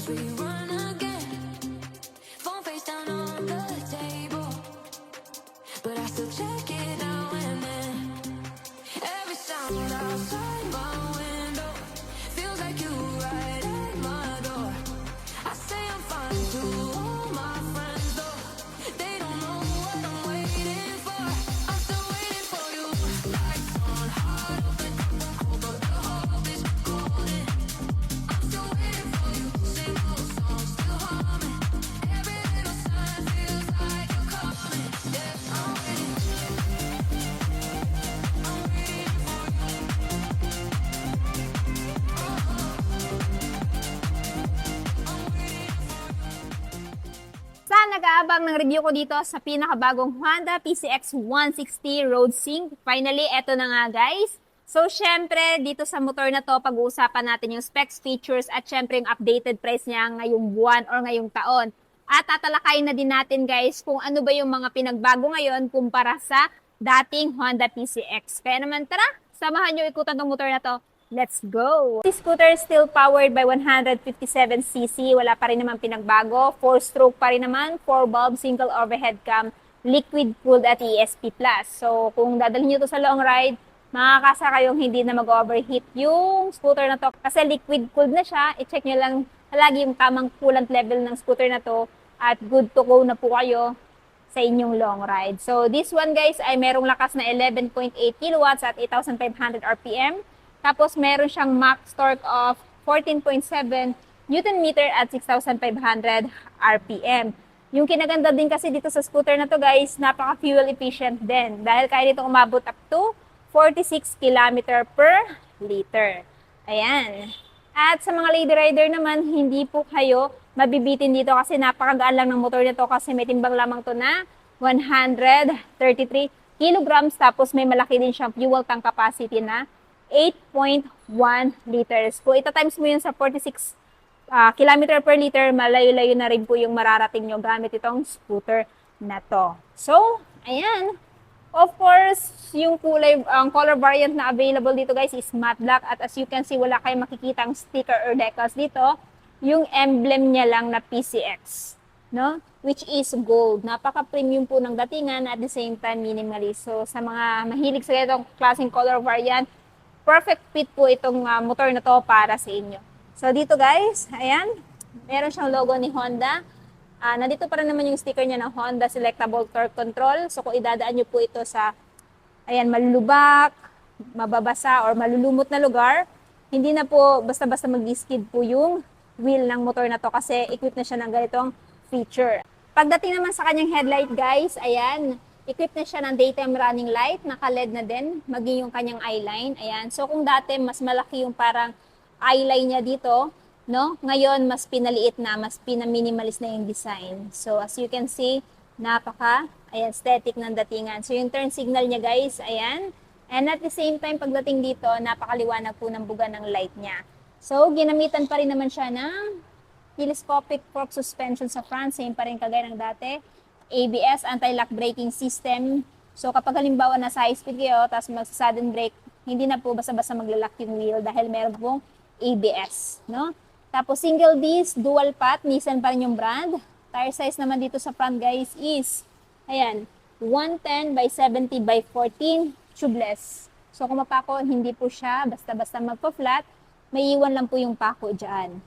we run again. Phone face down on the table, but I still check it now and then. Every sound outside my window feels like you right at my door. I say I'm fine to all my friends, though they don't know what I'm waiting for. I'm still waiting for you. Lights on, heart open, cold, but the hope is golden. I'm still waiting for you. Same old song, still humming. Every little sign feels like you're coming. Yeah, I'm waiting. I'm waiting for you. Sa nag-aabang ng review ko dito sa pinakabagong Honda PCX 160 Road Sync. Finally, eto na nga guys. So, syempre, dito sa motor na to, pag-uusapan natin yung specs, features, at syempre yung updated price niya ngayong buwan or ngayong taon. At tatalakayin na din natin guys kung ano ba yung mga pinagbago ngayon kumpara sa dating Honda PCX. Kaya naman tara, samahan nyo ikutan tong motor na to. Let's go! This scooter is still powered by 157cc. Wala pa rin naman pinagbago. 4-stroke pa rin naman. 4-bulb, single overhead cam, liquid-cooled at ESP+. So, kung dadalhin nyo to sa long ride, makakasa kayong hindi na mag-overheat yung scooter na to. Kasi liquid-cooled na siya. I-check nyo lang lagi yung tamang coolant level ng scooter na to. At good to go na po kayo sa inyong long ride. So, this one guys ay merong lakas na 11.8 kilowatts at 8,500 RPM. Tapos, meron siyang max torque of 14.7 Newton meter at 6,500 RPM. Yung kinaganda din kasi dito sa scooter na to guys, napaka-fuel efficient din. Dahil kaya dito umabot up to 46 km per liter. Ayan. At sa mga lady rider naman, hindi po kayo mabibitin dito kasi napakagaan lang ng motor nito kasi may timbang lamang to na 133 kilograms. Tapos may malaki din siyang fuel tank capacity na 8.1 liters. Kung ita-times mo yun sa 46 kilometer per liter, malayo-layo na rin po yung mararating nyo gamit itong scooter na to. So, ayan. Of course, yung kulay, ang color variant na available dito guys is matte black. At as you can see, wala kayong makikitang sticker or decals dito. Yung emblem niya lang na PCX, no? Which is gold. Napaka-premium po ng datingan at the same time minimalist. So, sa mga mahilig sa itong klaseng color variant, perfect fit po itong motor na to para sa inyo. So, dito guys, ayan, meron siyang logo ni Honda. Nandito pa rin naman yung sticker niya ng Honda Selectable Torque Control. So, kung idadaan nyo po ito sa, ayan, malulubak, mababasa, or malulumot na lugar, hindi na po basta-basta mag-skid po yung wheel ng motor na to kasi equipped na siya ng ganitong feature. Pagdating naman sa kanyang headlight guys, ayan, equipped na siya ng daytime running light, naka-LED na din, maging yung kanyang eyeline. Ayan. So, kung dati mas malaki yung parang eyeline niya dito, no? Ngayon, mas pinaliit na, mas pinaminimalist na yung design. So, as you can see, ayan, aesthetic ng datingan. So, yung turn signal niya guys, ayan. And at the same time, pagdating dito, napakaliwanag po ng buga ng light niya. So, ginamitan pa rin naman siya ng telescopic fork suspension sa front, same pa rin kagaya ng dati. ABS, anti-lock braking system. So, kapag halimbawa nasa high speed kayo, tapos mag-sudden brake, hindi na po basta-basta maglalak yung wheel dahil meron pong ABS, no? Tapos, single disc, dual pot, Nissan pa rin yung brand. Tire size naman dito sa front, guys, is, ayan, 110 by 70 by 14, tubeless. So, kung mapako, hindi po siya basta-basta magpa-flat, may iwan lang po yung pako dyan.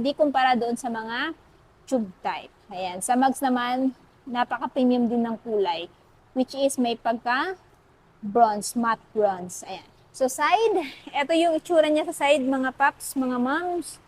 Di kumpara doon sa mga tube type. Ayan, sa mags naman, napaka-premium din ng kulay, which is may pagka-bronze, matte bronze. Ayan. So, side, ito yung itsura niya sa side, mga paps, mga moms.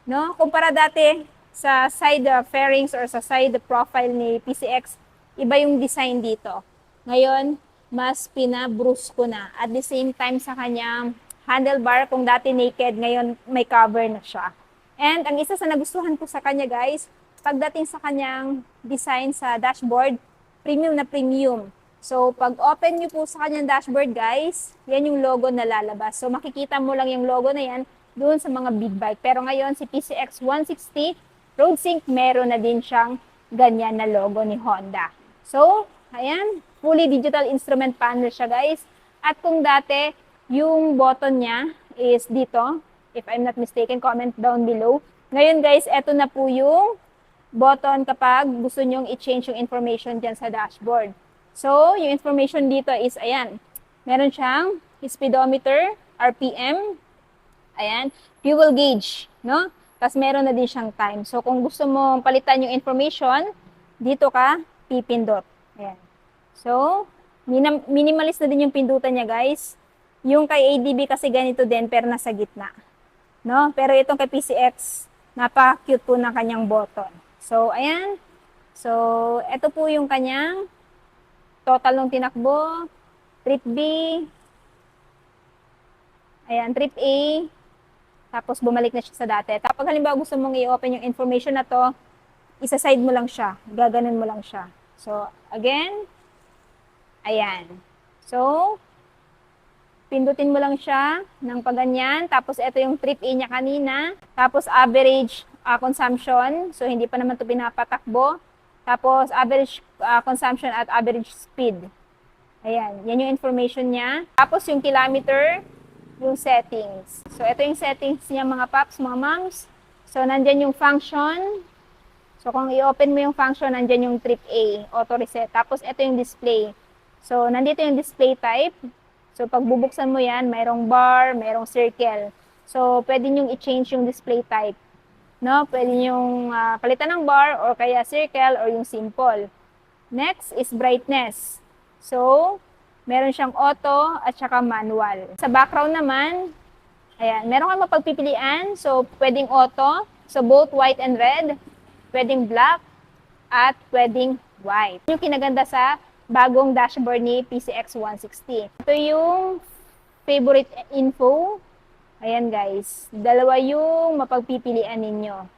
No? Kumpara dati sa side fairings or sa side profile ni PCX, iba yung design dito. Ngayon, mas pinabrusko na. At the same time sa kanyang handlebar, kung dati naked, ngayon may cover na siya. And ang isa sa nagustuhan ko sa kanya guys, pagdating sa kanyang design sa dashboard, premium na premium. So, pag open nyo po sa kanyang dashboard guys, yan yung logo na lalabas. So, makikita mo lang yung logo na yan doon sa mga big bike. Pero ngayon, si PCX 160 Road Sync, meron na din siyang ganyan na logo ni Honda. So, ayan, fully digital instrument panel siya guys. At kung dati, yung button niya is dito, if I'm not mistaken, comment down below. Ngayon guys, eto na po yung button kapag gusto nyong i-change yung information dyan sa dashboard. So, yung information dito is, ayan, meron siyang speedometer, RPM, ayan, fuel gauge, no? Tapos meron na din siyang time. So, kung gusto mong palitan yung information, dito ka pipindot. Ayan. So, minimalist na din yung pindutan niya, guys. Yung kay ADB kasi ganito din, pero nasa gitna. No? Pero itong kay PCX, napaka-cute po ng kanyang button. So, ayan. So, ito po yung kanyang total ng tinakbo, trip B, ayan, trip A, tapos bumalik na siya sa dati. Tapos halimbawa gusto mong i-open yung information na to, isa-side mo lang siya, gaganon mo lang siya. So, again, ayan. So, pindutin mo lang siya ng paganyan. Tapos, ito yung trip A niya kanina. Tapos, average consumption. So, hindi pa naman ito pinapatakbo. Tapos, average consumption at average speed. Ayan. Yan yung information niya. Tapos, yung kilometer, yung settings. So, ito yung settings niya mga paps, mga moms. So, nandyan yung function. So, kung i-open mo yung function, nandyan yung trip A, auto reset. Tapos, ito yung display. So, nandito yung display type. So, pag bubuksan mo yan, mayroong bar, mayroong circle. So, pwede nyong i-change yung display type. No? Pwede nyong palitan ng bar or kaya circle or yung simple. Next is brightness. So, meron siyang auto at saka manual. Sa background naman, ayan, meron kang mapagpipilian. So, pwedeng auto. So, both white and red. Pwedeng black at pwedeng white. Yung kinaganda sa bagong dashboard ni PCX 160. Ito yung favorite info. Ayan guys, dalawa yung mapagpipilian ninyo.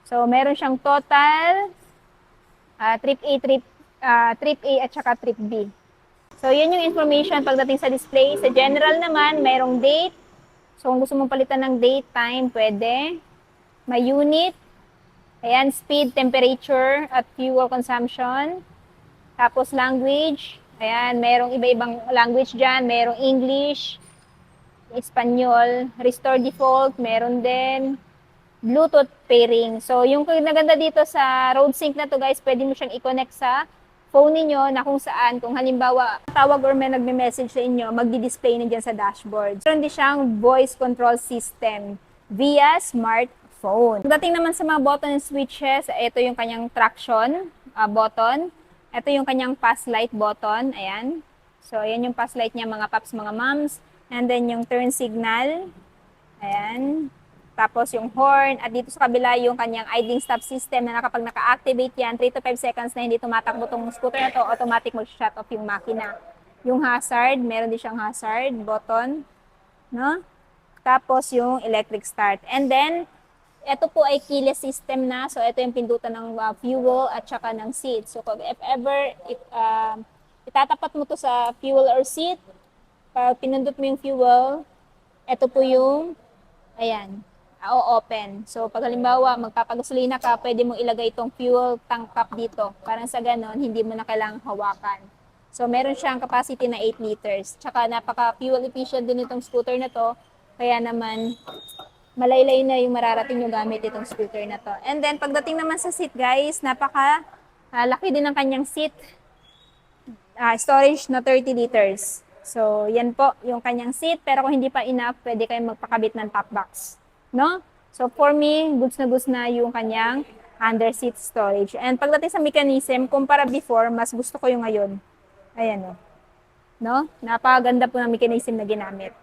So, meron siyang total, trip A at saka trip B. So, yan yung information pagdating sa display. Sa general naman, mayroong date. So, kung gusto mong palitan ng date, time, pwede. May unit. Ayan, speed, temperature, at fuel consumption. Tapos language, ayan, merong iba-ibang language dyan. Merong English, Espanyol, restore default, meron din Bluetooth pairing. So, yung naganda dito sa RoadSync na to guys, pwede mo siyang i-connect sa phone niyo na kung saan, kung halimbawa tawag or may nagme-message sa inyo, magdi-display na dyan sa dashboard. Meron din siyang voice control system via smartphone. Pagdating naman sa mga button and switches, ito yung kanyang traction button. Ito yung kanyang pass light button. Ayan. So, ayan yung pass light niya mga paps, mga moms. And then yung turn signal. Ayan. Tapos yung horn. At dito sa kabila yung kanyang idling stop system na kapag naka-activate yan, 3 to 5 seconds na hindi tumatakbo tong scooter na to, automatic mag-shut off yung makina. Yung hazard, meron din siyang hazard button. No? Tapos yung electric start. And then, ito po ay keyless system na. So, ito yung pindutan ng fuel at saka ng seat. So, if ever itatapat mo to sa fuel or seat, pag pinindot mo yung fuel, ito po yung, ayan, open. So, pag halimbawa, magpapagasolina ka, pwede mong ilagay itong fuel tank cap dito. Parang sa ganon, hindi mo na kailangang hawakan. So, meron siyang capacity na 8 liters. Tsaka, napaka-fuel efficient din itong scooter na to. Kaya naman, malaylay na yung mararating yung gamit itong scooter na to. And then, pagdating naman sa seat, guys, laki din ng kanyang seat. Storage na 30 liters. So, yan po yung kanyang seat. Pero kung hindi pa enough, pwede kayong magpakabit ng top box. No? So, for me, goods na yung kanyang under seat storage. And pagdating sa mechanism, kumpara before, mas gusto ko yung ngayon. Ayan o. No? Napakaganda po ng mechanism na ginamit.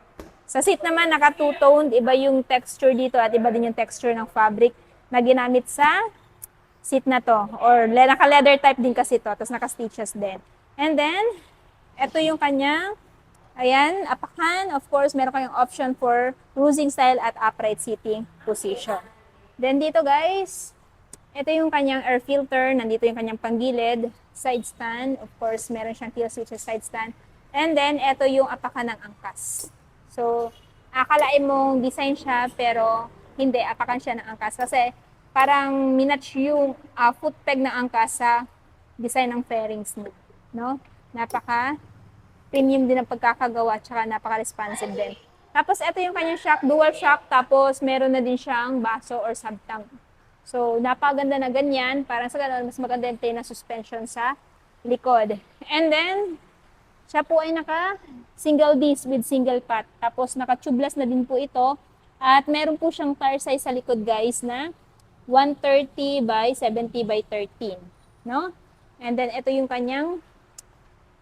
Sa seat naman, naka two-toned, iba yung texture dito at iba din yung texture ng fabric na ginamit sa seat na to. Or naka-leather type din kasi to, tapos naka-stitches din. And then, ito yung kanyang, ayan, apakan. Of course, meron kayong option for cruising style at upright seating position. Then dito guys, ito yung kanyang air filter, nandito yung kanyang panggilid, side stand. Of course, meron siyang kill switches side stand. And then, ito yung apakan ng angkas. So, akalain mong design siya, pero hindi, apakan siya ng angkas. Kasi, parang minatch yung foot peg ng angkas sa design ng fairings mo. No? Napaka-premium din ang pagkakagawa, tsaka napaka-responsive din. Tapos, ito yung kanyang shock, dual shock. Tapos, meron na din siyang baso or sub-tank. So, napaganda na ganyan. Parang sa ganun, mas maganda yung na suspension sa likod. And then, siya po ay naka single disc with single pot. Tapos, naka-tubeless na din po ito. At meron po siyang tire size sa likod, guys, na 130 by 70 by 13. No? And then, ito yung kanyang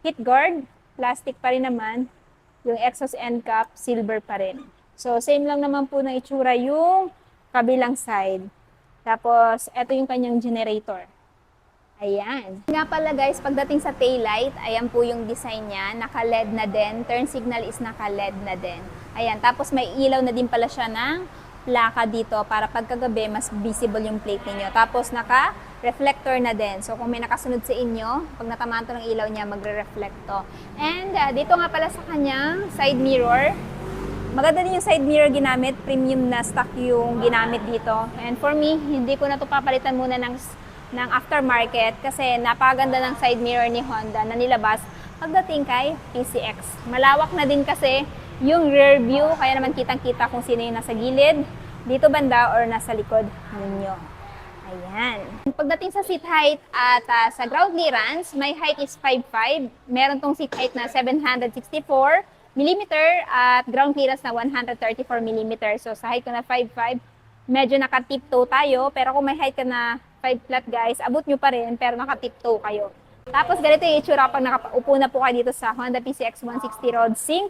heat guard. Plastic pa rin naman. Yung exhaust end cap, silver pa rin. So, same lang naman po ng itsura yung kabilang side. Tapos, ito yung kanyang generator. Ayan. Nga pala guys, pagdating sa taillight, ayan po yung design niya. Naka-LED na din. Turn signal is naka-LED na din. Ayan. Tapos, may ilaw na din pala siya ng plaka dito para pagkagabi, mas visible yung plate ninyo. Tapos, naka-reflector na din. So, kung may nakasunod sa inyo, pag natamaan to ng ilaw niya, magre-reflect to. And, dito nga pala sa kanyang side mirror, maganda din yung side mirror ginamit. Premium na stock yung ginamit dito. And for me, hindi ko na to papalitan muna ng aftermarket kasi napaganda ng side mirror ni Honda na nilabas pagdating kay PCX. Malawak na din kasi yung rear view, kaya naman kitang-kita kung sino yung nasa gilid, dito banda or nasa likod ninyo. Ayan. Pagdating sa seat height at sa ground clearance, my height is 5'5". Meron tong seat height na 764 mm at ground clearance na 134 mm. So sa height ko na 5'5", medyo naka-tiptoe tayo. Pero kung may height ka na 5 flat guys, abot nyo pa rin pero naka-tiptoe kayo. Tapos ganito yung itsura pag nakaupo na po kayo dito sa Honda PCX 160 Road Sync.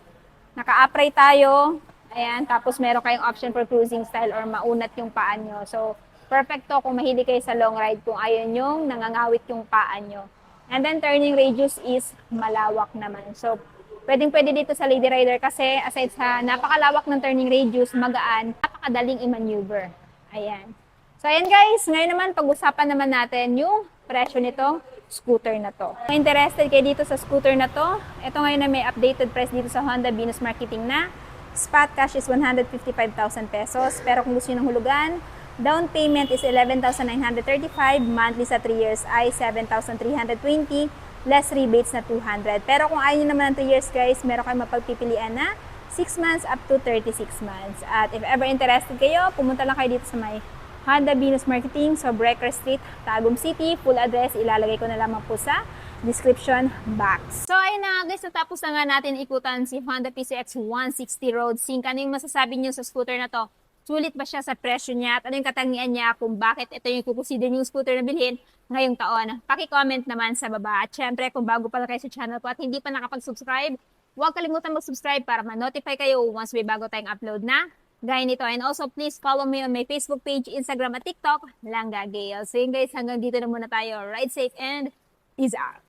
Naka-upright tayo. Ayan, tapos meron kayong option for cruising style or maunat yung paa nyo. So, perfecto kung mahilig kayo sa long ride kung ayaw nyong nangangawit yung paa nyo. And then, turning radius is malawak naman. So, pwedeng-pwede dito sa Lady Rider kasi aside sa napakalawak ng turning radius, magaan, napakadaling i-maneuver. Ayan. So, ayan guys. Ngayon naman, pag-usapan naman natin yung presyo nitong scooter na to. Kung interested kayo dito sa scooter na to, ito ngayon na may updated price dito sa Honda Venus Marketing na spot cash is 155,000 pesos. Pero kung gusto nyo ng hulugan, down payment is 11,935, monthly sa 3 years ay 7,320, less rebates na 200. Pero kung ayaw nyo naman ng 3 years guys, meron kayong mapagpipilian na 6 months up to 36 months. At if ever interested kayo, pumunta lang kayo dito sa may Honda Venus Marketing sa Brecker Street, Tagum City. Full address, ilalagay ko na lamang po sa description box. So ayun na guys, natapos na nga natin ikutan si Honda PCX 160 Road Sync. Ano yung masasabi niyo sa scooter na to? Sulit ba siya sa presyo niya? At ano yung katangian niya kung bakit ito yung kukonsider yung scooter na bilhin ngayong taon? Paki-comment naman sa baba. At syempre, kung bago pa lang kayo sa channel ko at hindi pa nakapag-subscribe, huwag kalimutan mag-subscribe para ma-notify kayo once may bago tayong upload na gaya nito. And also, please follow me on my Facebook page, Instagram at TikTok, Langga Gale. So yun guys, hanggang dito na muna tayo. Ride safe and peace out!